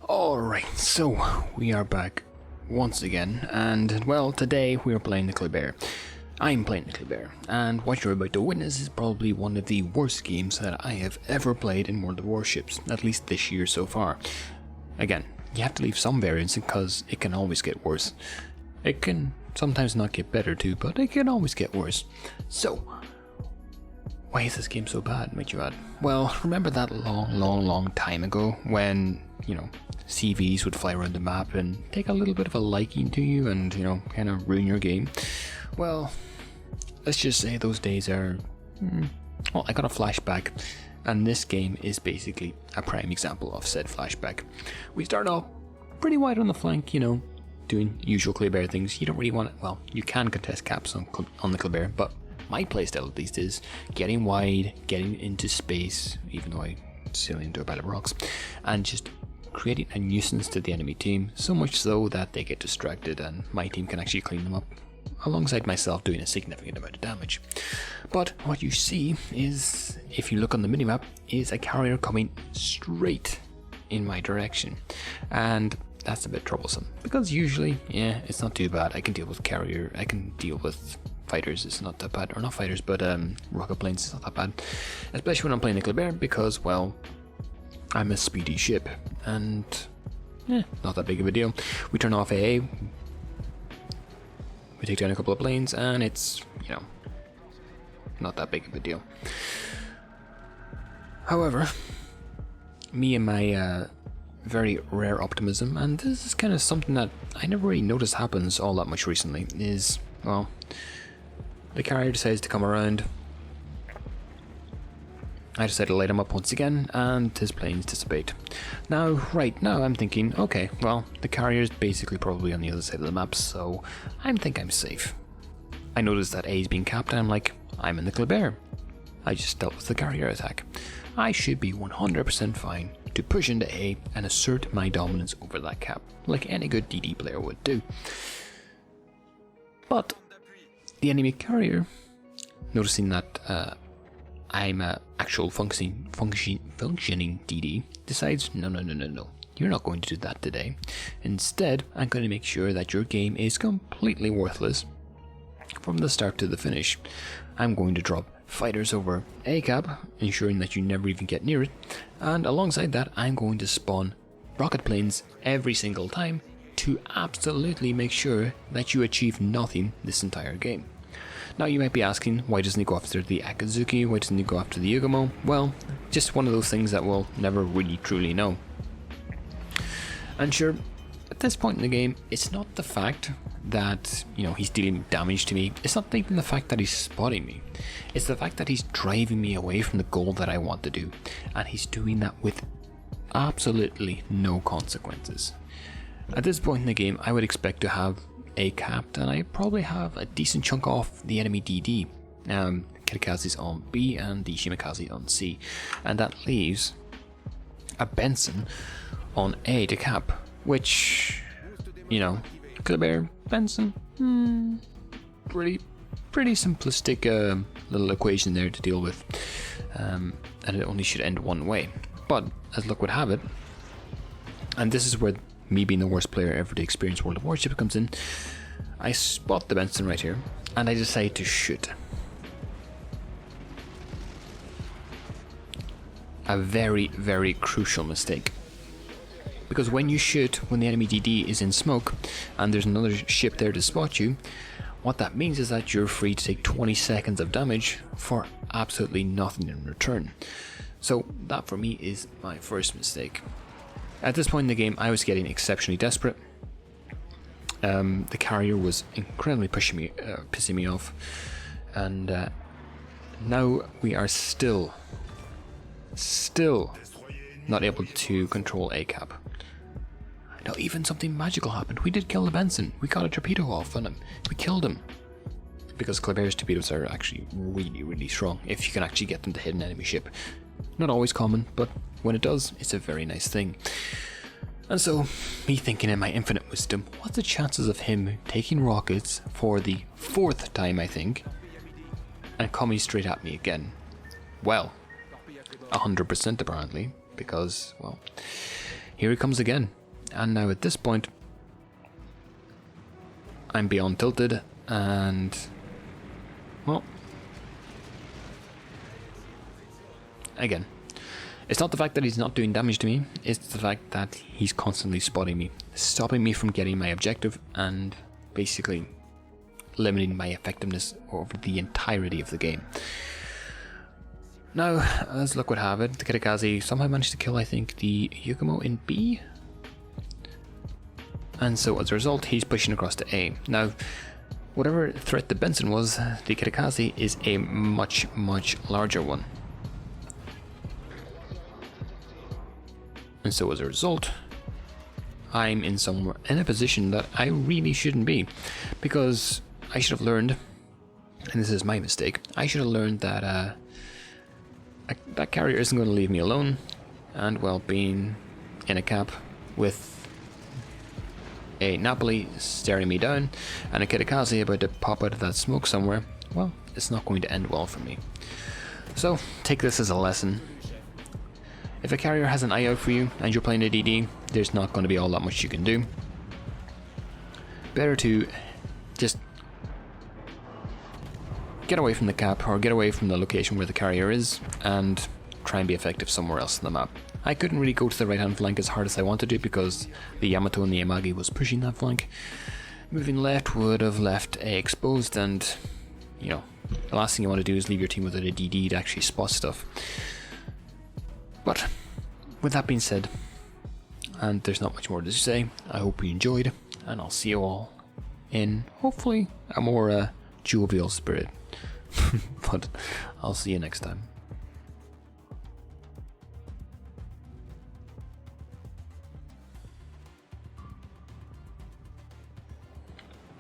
Alright, so we are back once again, and well, today we are playing the Kleber. I'm playing the Kleber, and what you're about to witness is probably one of the worst games that I have ever played in World of Warships, at least this year so far. Again, you have to leave some variance because it can always get worse. It can sometimes not get better too, but it can always get worse. So, why is this game so bad, might you add? Well, remember that long time ago when, CVs would fly around the map and take a little bit of a liking to you and, kind of ruin your game? Well, let's just say those days are... Well, I got a flashback, and this game is basically a prime example of said flashback. We start off pretty wide on the flank, doing usual Kleber things. You don't really want it. Well, you can contest caps on the Kleber, but my playstyle at least is getting wide, getting into space, even though I sail into a pile of rocks, and just creating a nuisance to the enemy team, so much so that they get distracted and my team can actually clean them up, alongside myself doing a significant amount of damage. But what you see is, if you look on the minimap, is a carrier coming straight in my direction, and that's a bit troublesome, because usually, it's not too bad. I can deal with carrier, I can deal with fighters, it's not that bad, or not fighters, but rocket planes, it's not that bad, especially when I'm playing the Kleber, because, well, I'm a speedy ship, and not that big of a deal. We turn off AA, we take down a couple of planes, and it's, not that big of a deal. However, me and my very rare optimism, and this is kind of something that I never really noticed happens all that much recently, is, well, the carrier decides to come around. I decided to light him up once again, and his planes dissipate. Now I'm thinking, okay, well, the carrier's basically probably on the other side of the map, so I think I'm safe. I noticed that A is being capped, and I'm like, I'm in the Kleber. I just dealt with the carrier attack. I should be 100% fine to push into A and assert my dominance over that cap, like any good DD player would do. But the enemy carrier, noticing that I'm a actual functioning DD, decides, no, you're not going to do that today. Instead, I'm going to make sure that your game is completely worthless from the start to the finish. I'm going to drop fighters over A cap, ensuring that you never even get near it, and alongside that, I'm going to spawn rocket planes every single time to absolutely make sure that you achieve nothing this entire game. Now you might be asking, why doesn't he go after the Akazuki, why doesn't he go after the Yugumo? Well, just one of those things that we'll never really truly know. And sure, at this point in the game, it's not the fact that, he's dealing damage to me, it's not even the fact that he's spotting me, it's the fact that he's driving me away from the goal that I want to do, and he's doing that with absolutely no consequences. At this point in the game, I would expect to have A capped, and I probably have a decent chunk off the enemy DD. Kirikaze's on B and the Shimikaze on C, and that leaves a Benson on A to cap, which, Kleber, Benson, pretty simplistic little equation there to deal with, and it only should end one way. But as luck would have it, and this is where me being the worst player ever to experience World of Warships comes in, I spot the Benson right here, and I decide to shoot. A very, very crucial mistake. Because when you shoot, when the enemy DD is in smoke, and there's another ship there to spot you, what that means is that you're free to take 20 seconds of damage for absolutely nothing in return. So that for me is my first mistake. At this point in the game, I was getting exceptionally desperate. The carrier was incredibly pissing me off, and now we are still not able to control A cap. Now even something magical happened. We did kill the Benson. We got a torpedo off on him. We killed him. Because Kleber's torpedoes are actually really, really strong, if you can actually get them to hit an enemy ship. Not always common, but when it does, it's a very nice thing. And so, me thinking in my infinite wisdom, what's the chances of him taking rockets for the 4th time, I think, and coming straight at me again? Well, 100% apparently, because, well, here he comes again. And now at this point, I'm beyond tilted, and well, again, it's not the fact that he's not doing damage to me, it's the fact that he's constantly spotting me, stopping me from getting my objective, and basically limiting my effectiveness over the entirety of the game. Now, as luck would have it, the Kitakaze somehow managed to kill, I think, the Yugumo in B. And so as a result, he's pushing across to A. Now, whatever threat the Benson was, the Kitakaze is a much, much larger one. And so as a result, I'm in a position that I really shouldn't be. Because I should have learned, and this is my mistake, I should have learned that that carrier isn't going to leave me alone. And well, being in a cap with a Napoli staring me down and a Kitakaze about to pop out of that smoke somewhere, well, it's not going to end well for me. So take this as a lesson. If a carrier has an eye out for you and you're playing a DD, there's not going to be all that much you can do. Better to just get away from the cap or get away from the location where the carrier is and try and be effective somewhere else on the map. I couldn't really go to the right hand flank as hard as I wanted to because the Yamato and the Yamagi was pushing that flank. Moving left would have left A exposed, and you know, the last thing you want to do is leave your team without a DD to actually spot stuff. But with that being said, and there's not much more to say, I hope you enjoyed, and I'll see you all in hopefully a more jovial spirit. But I'll see you next time.